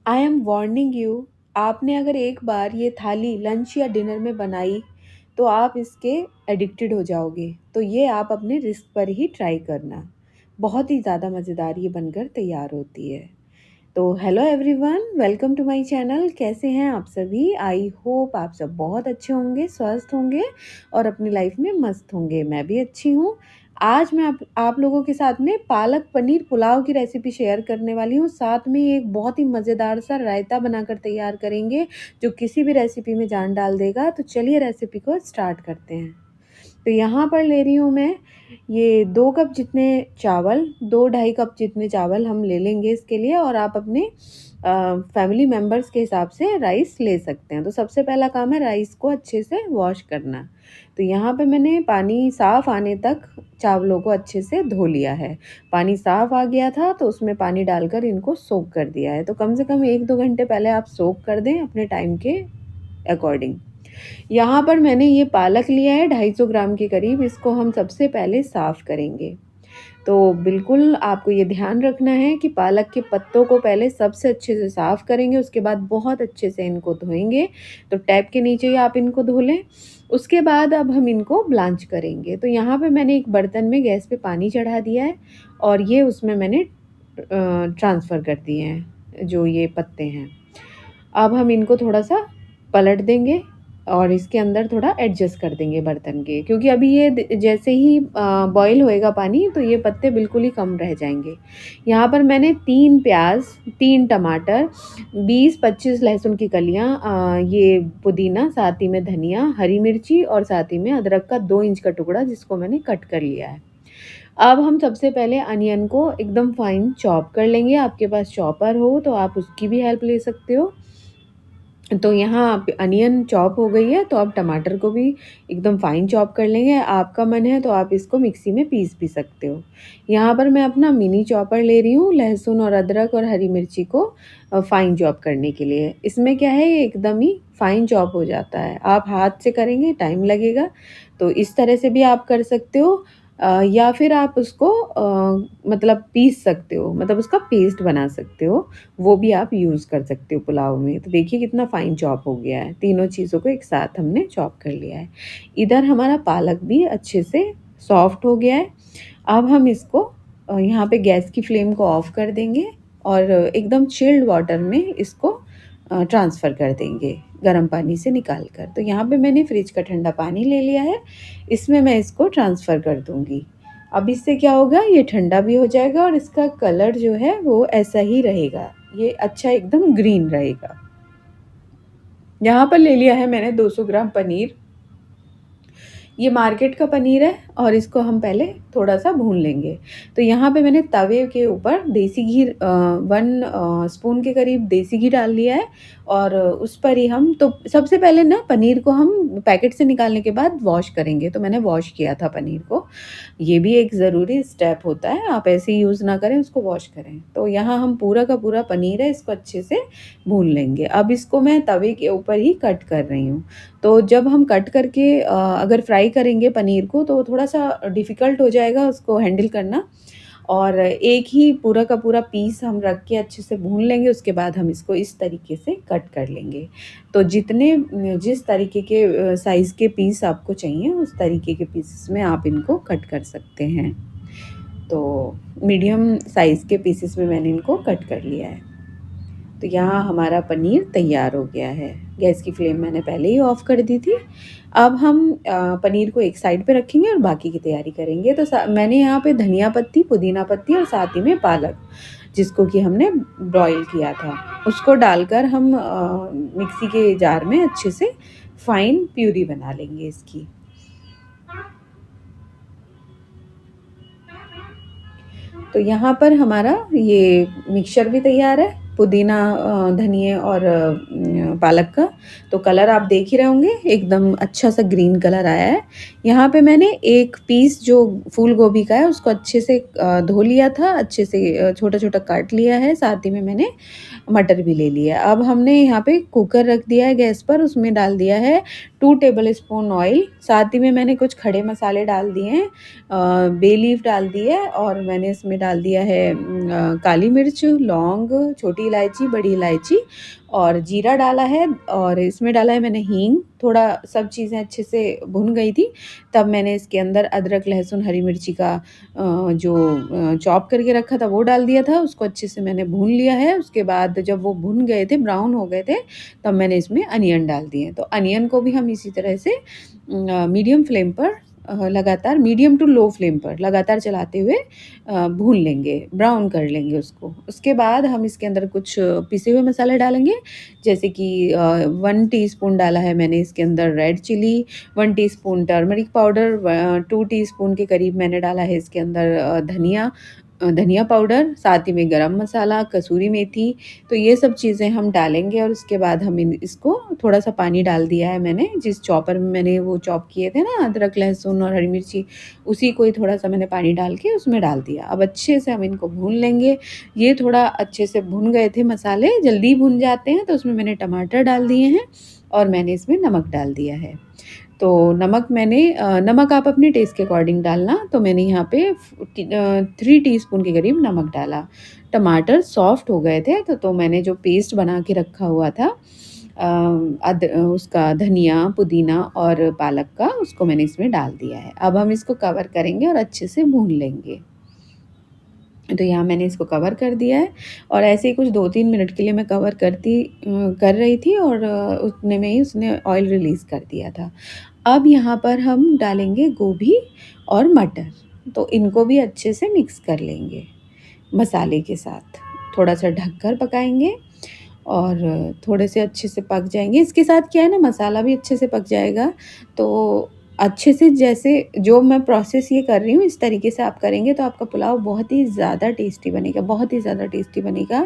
I am warning you. आपने अगर एक बार ये थाली लंच या डिनर में बनाई तो आप इसके एडिक्टेड हो जाओगे। तो ये आप अपने रिस्क पर ही ट्राई करना। बहुत ही ज़्यादा मज़ेदार ये बनकर तैयार होती है। तो hello everyone, welcome to my channel. कैसे हैं आप सभी? आई होप आप सब बहुत अच्छे होंगे, स्वस्थ होंगे और अपनी लाइफ में मस्त होंगे। मैं भी अच्छी हूँ। आज मैं आप लोगों के साथ में पालक पनीर पुलाव की रेसिपी शेयर करने वाली हूँ। साथ में एक बहुत ही मज़ेदार सा रायता बनाकर तैयार करेंगे जो किसी भी रेसिपी में जान डाल देगा। तो चलिए रेसिपी को स्टार्ट करते हैं। तो यहाँ पर ले रही हूँ मैं ये 2 कप जितने चावल, 2 ढाई कप जितने चावल हम ले लेंगे इसके लिए। और आप अपने फैमिली मेम्बर्स के हिसाब से राइस ले सकते हैं। तो सबसे पहला काम है राइस को अच्छे से वॉश करना। तो यहाँ पे मैंने पानी साफ़ आने तक चावलों को अच्छे से धो लिया है। पानी साफ़ आ गया था तो उसमें पानी डालकर इनको सोक कर दिया है। तो कम से कम 1-2 घंटे पहले आप सोक कर दें अपने टाइम के अकॉर्डिंग। यहाँ पर मैंने ये पालक लिया है 250 ग्राम के करीब। इसको हम सबसे पहले साफ़ करेंगे। तो बिल्कुल आपको ये ध्यान रखना है कि पालक के पत्तों को पहले सबसे अच्छे से साफ़ करेंगे, उसके बाद बहुत अच्छे से इनको धोएंगे। तो टैप के नीचे ही आप इनको धो लें। उसके बाद अब हम इनको ब्लांच करेंगे। तो यहाँ पे मैंने एक बर्तन में गैस पे पानी चढ़ा दिया है और ये उसमें मैंने ट्रांसफ़र कर दिए हैं जो ये पत्ते हैं। अब हम इनको थोड़ा सा पलट देंगे और इसके अंदर थोड़ा एडजस्ट कर देंगे बर्तन के, क्योंकि अभी ये जैसे ही बॉईल होएगा पानी तो ये पत्ते बिल्कुल ही कम रह जाएंगे। यहाँ पर मैंने 3 प्याज, 3 टमाटर, 20-25 लहसुन की कलियाँ, ये पुदीना, साथ ही में धनिया, हरी मिर्ची और साथ ही में अदरक का 2 इंच का टुकड़ा जिसको मैंने कट कर लिया है। अब हम सबसे पहले अनियन को एकदम फाइन चॉप कर लेंगे। आपके पास चॉपर हो तो आप उसकी भी हेल्प ले सकते हो। तो यहाँ अनियन चॉप हो गई है तो अब टमाटर को भी एकदम फाइन चॉप कर लेंगे। आपका मन है तो आप इसको मिक्सी में पीस भी सकते हो। यहाँ पर मैं अपना मिनी चॉपर ले रही हूँ लहसुन और अदरक और हरी मिर्ची को फाइन चॉप करने के लिए। इसमें क्या है, ये एकदम ही फाइन चॉप हो जाता है। आप हाथ से करेंगे टाइम लगेगा, तो इस तरह से भी आप कर सकते हो। या फिर आप उसको मतलब पीस सकते हो, मतलब उसका पेस्ट बना सकते हो। वो भी आप यूज़ कर सकते हो पुलाव में। तो देखिए कितना फ़ाइन चॉप हो गया है। तीनों चीज़ों को एक साथ हमने चॉप कर लिया है। इधर हमारा पालक भी अच्छे से सॉफ्ट हो गया है। अब हम इसको यहाँ पे गैस की फ्लेम को ऑफ़ कर देंगे और एकदम चिल्ड वाटर में इसको ट्रांसफ़र कर देंगे गर्म पानी से निकाल कर। तो यहाँ पे मैंने फ्रिज का ठंडा पानी ले लिया है, इसमें मैं इसको ट्रांसफ़र कर दूँगी। अब इससे क्या होगा, ये ठंडा भी हो जाएगा और इसका कलर जो है वो ऐसा ही रहेगा। ये अच्छा एकदम ग्रीन रहेगा। यहाँ पर ले लिया है मैंने 200 ग्राम पनीर। ये मार्केट का पनीर है और इसको हम पहले थोड़ा-सा भून लेंगे। तो यहाँ पे मैंने तवे के ऊपर देसी घी 1 स्पून के करीब देसी घी डाल लिया है और उस पर ही हम तो सबसे पहले ना पनीर को हम पैकेट से निकालने के बाद वॉश करेंगे। तो मैंने वॉश किया था पनीर को। ये भी एक ज़रूरी स्टेप होता है, आप ऐसे ही यूज़ ना करें, उसको वॉश करें। तो यहाँ हम पूरा का पूरा पनीर है, इसको अच्छे से भून लेंगे। अब इसको मैं तवे के ऊपर ही कट कर रही हूँ। तो जब हम कट करके अगर फ्राई करेंगे पनीर को तो थोड़ा-सा डिफ़िकल्ट हो जाएगा उसको हैंडल करना। और एक ही पूरा का पूरा पीस हम रख के अच्छे से भून लेंगे, उसके बाद हम इसको इस तरीके से कट कर लेंगे। तो जिस तरीके के साइज़ के पीस आपको चाहिए उस तरीके के पीसेस में आप इनको कट कर सकते हैं। तो मीडियम साइज़ के पीसेस में मैंने इनको कट कर लिया है। तो यहाँ हमारा पनीर तैयार हो गया है। गैस की फ्लेम मैंने पहले ही ऑफ़ कर दी थी। अब हम पनीर को एक साइड पे रखेंगे और बाकी की तैयारी करेंगे। तो मैंने यहाँ पे धनिया पत्ती, पुदीना पत्ती और साथ ही में पालक, जिसको कि हमने बॉयल किया था, उसको डालकर हम मिक्सी के जार में अच्छे से फ़ाइन प्यूरी बना लेंगे इसकी। तो यहाँ पर हमारा ये मिक्सचर भी तैयार है, पुदीना, धनिये और पालक का। तो कलर आप देख ही रहे होंगे, एकदम अच्छा-सा ग्रीन कलर आया है। यहाँ पे मैंने एक पीस जो फूल गोभी का है उसको अच्छे से धो लिया था, अच्छे से छोटा-छोटा काट लिया है, साथ ही में मैंने मटर भी ले लिया है। अब हमने यहाँ पे कुकर रख दिया है गैस पर, उसमें डाल दिया है 2 टेबल स्पून ऑयल, साथ ही में मैंने कुछ खड़े मसाले डाल दिए हैं, बे लीफ डाल दी है और मैंने इसमें डाल दिया है काली मिर्च, लौंग, छोटी छोटी इलायची, बड़ी इलायची और जीरा डाला है, और इसमें डाला है मैंने हींग। थोड़ा सब चीज़ें अच्छे से भुन गई थी, तब मैंने इसके अंदर अदरक, लहसुन, हरी मिर्ची का जो चॉप करके रखा था वो डाल दिया था। उसको अच्छे से मैंने भून लिया है। उसके बाद जब वो भुन गए थे, ब्राउन हो गए थे, तब मैंने इसमें अनियन डाल दिए। तो अनियन को भी हम इसी तरह से मीडियम फ्लेम पर लगातार, मीडियम टू लो फ्लेम पर लगातार चलाते हुए भून लेंगे, ब्राउन कर लेंगे उसको। उसके बाद हम इसके अंदर कुछ पिसे हुए मसाले डालेंगे, जैसे कि 1 टीस्पून डाला है मैंने इसके अंदर red chilli, 1 teaspoon turmeric powder, 2 teaspoon के करीब मैंने डाला है इसके अंदर धनिया पाउडर, साथ ही में गरम मसाला, कसूरी मेथी। तो ये सब चीज़ें हम डालेंगे, और उसके बाद हम इसको थोड़ा सा पानी डाल दिया है मैंने, जिस चॉपर में मैंने वो चॉप किए थे ना अदरक, लहसुन और हरी मिर्ची, उसी को ही थोड़ा सा मैंने पानी डाल के उसमें डाल दिया। अब अच्छे से हम इनको भून लेंगे। ये थोड़ा अच्छे से भुन गए थे मसाले, जल्दी भुन जाते हैं, तो उसमें मैंने टमाटर डाल दिए हैं और मैंने इसमें नमक डाल दिया है। तो नमक आप अपने टेस्ट के अकॉर्डिंग डालना। तो मैंने यहाँ पे 3 टीस्पून के करीब नमक डाला। टमाटर सॉफ्ट हो गए थे, तो मैंने जो पेस्ट बना के रखा हुआ था उसका, धनिया, पुदीना और पालक का, उसको मैंने इसमें डाल दिया है। अब हम इसको कवर करेंगे और अच्छे से भून लेंगे। तो यहाँ मैंने इसको कवर कर दिया है, और ऐसे ही कुछ 2-3 मिनट के लिए मैं कर रही थी, और उतने में ही उसने ऑयल रिलीज़ कर दिया था। अब यहाँ पर हम डालेंगे गोभी और मटर, तो इनको भी अच्छे से मिक्स कर लेंगे मसाले के साथ। थोड़ा सा ढककर पकाएंगे और थोड़े से अच्छे से पक जाएंगे। इसके साथ क्या है ना, मसाला भी अच्छे से पक जाएगा। तो अच्छे से, जैसे जो मैं प्रोसेस ये कर रही हूँ, इस तरीके से आप करेंगे तो आपका पुलाव बहुत ही ज़्यादा टेस्टी बनेगा, बहुत ही ज़्यादा टेस्टी बनेगा।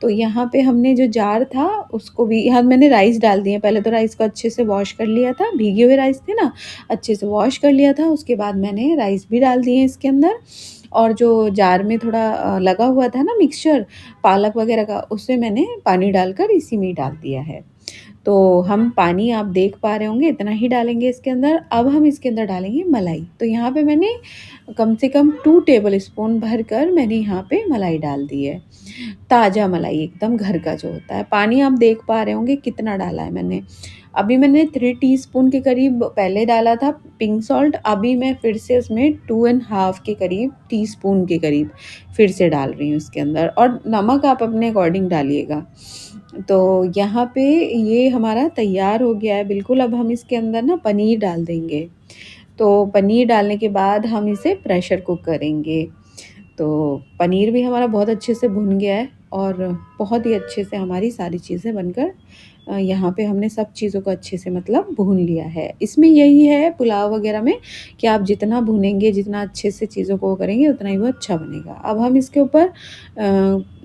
तो यहाँ पे हमने जो जार था उसको भी, यहाँ मैंने राइस डाल दिए। पहले तो राइस को अच्छे से वॉश कर लिया था, भीगे हुए राइस थे ना, अच्छे से वॉश कर लिया था। उसके बाद मैंने राइस भी डाल दिए इसके अंदर, और जो जार में थोड़ा लगा हुआ था ना मिक्सचर पालक वगैरह का, उससे मैंने पानी डालकर इसी में ही डाल दिया है। तो हम पानी, आप देख पा रहे होंगे, इतना ही डालेंगे इसके अंदर। अब हम इसके अंदर डालेंगे मलाई। तो यहाँ पे मैंने कम से कम 2 टेबल स्पून भर कर मैंने यहाँ पे मलाई डाल दी है। ताज़ा मलाई, एकदम घर का जो होता है। पानी आप देख पा रहे होंगे कितना डाला है मैंने। अभी मैंने 3 टीस्पून के करीब पहले डाला था पिंक सॉल्ट, अभी मैं फिर से उसमें 2 एंड हाफ के करीब टीस्पून के करीब फिर से डाल रही हूँ इसके अंदर, और नमक आप अपने अकॉर्डिंग डालिएगा। तो यहाँ पे ये हमारा तैयार हो गया है बिल्कुल। अब हम इसके अंदर ना पनीर डाल देंगे। तो पनीर डालने के बाद हम इसे प्रेशर कुक करेंगे। तो पनीर भी हमारा बहुत अच्छे से भुन गया है, और बहुत ही अच्छे से हमारी सारी चीज़ें बनकर यहाँ पे हमने सब चीज़ों को अच्छे से मतलब भून लिया है। इसमें यही है पुलाव वगैरह में, कि आप जितना भूनेंगे, जितना अच्छे से चीज़ों को करेंगे, उतना ही वो अच्छा बनेगा। अब हम इसके ऊपर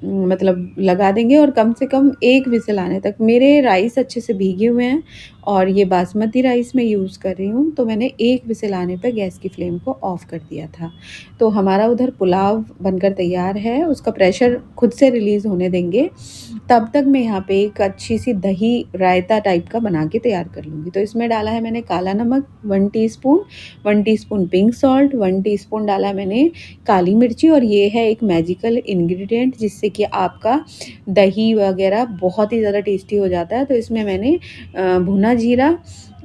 मतलब लगा देंगे, और कम से कम 1 विसिल आने तक। मेरे राइस अच्छे से भीगे हुए हैं, और ये बासमती राइस मैं यूज़ कर रही हूँ, तो मैंने 1 विसिल आने पे गैस की फ्लेम को ऑफ़ कर दिया था। तो हमारा उधर पुलाव बनकर तैयार है, उसका प्रेशर खुद से रिलीज़ होने देंगे। तब तक मैं यहाँ पे एक अच्छी सी दही रायता टाइप का बना के तैयार कर लूँगी। तो इसमें डाला है मैंने काला नमक 1 teaspoon, 1 teaspoon pink salt, 1 teaspoon डाला है मैंने काली मिर्ची, और ये है एक मैजिकल इंग्रेडिएंट जिससे कि आपका दही वगैरह बहुत ही ज़्यादा टेस्टी हो जाता है। तो इसमें मैंने भुना जीरा,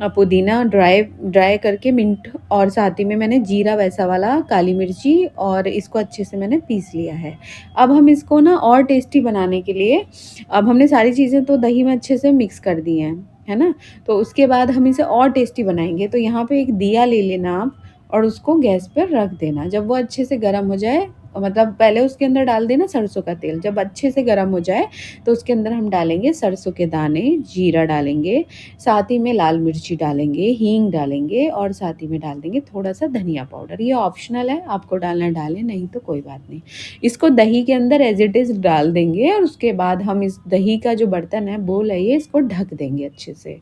पुदीना ड्राई करके मिंट, और साथ ही में मैंने जीरा वैसा वाला, काली मिर्ची, और इसको अच्छे से मैंने पीस लिया है। अब हम इसको ना और टेस्टी बनाने के लिए, अब हमने सारी चीज़ें तो दही में अच्छे से मिक्स कर दी हैं, है ना? तो उसके बाद हम इसे और टेस्टी बनाएंगे। तो यहाँ पे एक दिया ले लेना आप, और उसको गैस पर रख देना। जब वो अच्छे से गर्म हो जाए, मतलब पहले उसके अंदर डाल देना सरसों का तेल। जब अच्छे से गर्म हो जाए, तो उसके अंदर हम डालेंगे सरसों के दाने, जीरा डालेंगे, साथ ही में लाल मिर्ची डालेंगे, हींग डालेंगे, और साथ ही में डाल देंगे थोड़ा सा धनिया पाउडर। ये ऑप्शनल है, आपको डालना डालें, नहीं तो कोई बात नहीं। इसको दही के अंदर एज इट इज़ डाल देंगे, और उसके बाद हम इस दही का जो बर्तन है, बोल है ये, इसको ढक देंगे अच्छे से,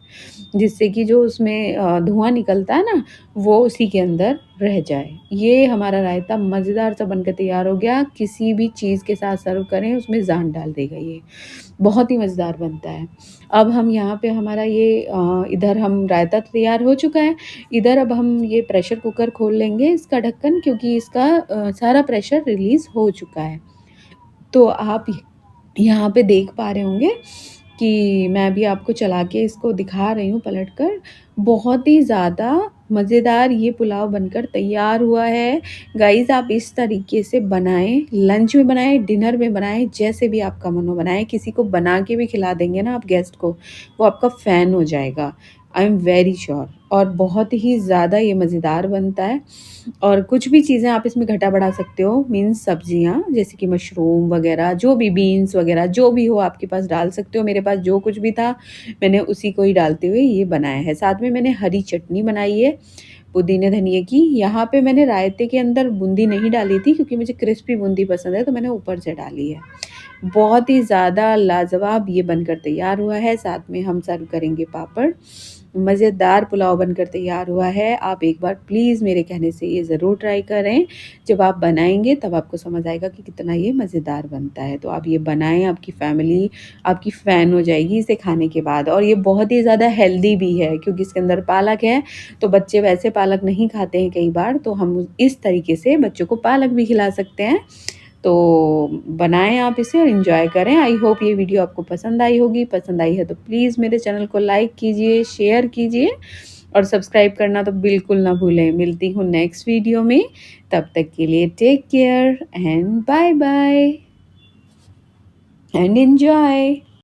जिससे कि जो उसमें धुआं निकलता है ना, वो उसी के अंदर रह जाए। ये हमारा रायता मज़ेदार सा बनकर तैयार हो गया। किसी भी चीज़ के साथ सर्व करें, उसमें जान डाल देगा ये, बहुत ही मज़ेदार बनता है। अब हम यहाँ पे हमारा ये इधर हम रायता तैयार हो चुका है। इधर अब हम ये प्रेशर कुकर खोल लेंगे इसका ढक्कन, क्योंकि इसका सारा प्रेशर रिलीज़ हो चुका है। तो आप यहाँ पे देख पा रहे होंगे कि मैं अभी आपको चला के इसको दिखा रही हूँ पलटकर। बहुत ही ज़्यादा मज़ेदार ये पुलाव बनकर तैयार हुआ है। गाइज़ आप इस तरीके से बनाएँ, लंच में बनाएँ, डिनर में बनाएँ, जैसे भी आपका मन हो बनाएँ। किसी को बना के भी खिला देंगे ना आप गेस्ट को, वो आपका फ़ैन हो जाएगा। I am very sure. और बहुत ही ज़्यादा ये मज़ेदार बनता है। और कुछ भी चीज़ें आप इसमें घटा-बढ़ा सकते हो, मीन्स सब्जियाँ जैसे कि मशरूम वगैरह, जो भी बीन्स वगैरह जो भी हो आपके पास डाल सकते हो। मेरे पास जो कुछ भी था मैंने उसी को ही डालते हुए ये बनाया है। साथ में मैंने हरी चटनी बनाई है पुदीने धनिये की। यहाँ पे मैंने रायते के अंदर बूंदी नहीं डाली थी क्योंकि मुझे क्रिस्पी बूंदी पसंद है, तो मैंने ऊपर से डाली है। बहुत ही ज़्यादा लाजवाब ये बनकर तैयार हुआ है। साथ में हम सर्व करेंगे पापड़। मज़ेदार पुलाव बनकर तैयार हुआ है। आप एक बार प्लीज़ मेरे कहने से ये ज़रूर ट्राई करें। जब आप बनाएँगे तब आपको समझ आएगा कि कितना ये मज़ेदार बनता है। तो आप ये बनाएँ, आपकी फ़ैमिली आपकी फ़ैन हो जाएगी इसे खाने के बाद। और ये बहुत ही ज़्यादा हेल्दी भी है क्योंकि इसके अंदर पालक है, तो बच्चे वैसे पालक नहीं खाते हैं कई बार, तो हम इस तरीके से बच्चों को पालक भी खिला सकते हैं। तो बनाएँ आप इसे और एन्जॉय करें। आई होप ये वीडियो आपको पसंद आई होगी। पसंद आई है तो प्लीज़ मेरे चैनल को लाइक कीजिए, शेयर कीजिए और सब्सक्राइब करना तो बिल्कुल ना भूलें। मिलती हूँ नेक्स्ट वीडियो में। तब तक के लिए take care and bye bye and enjoy.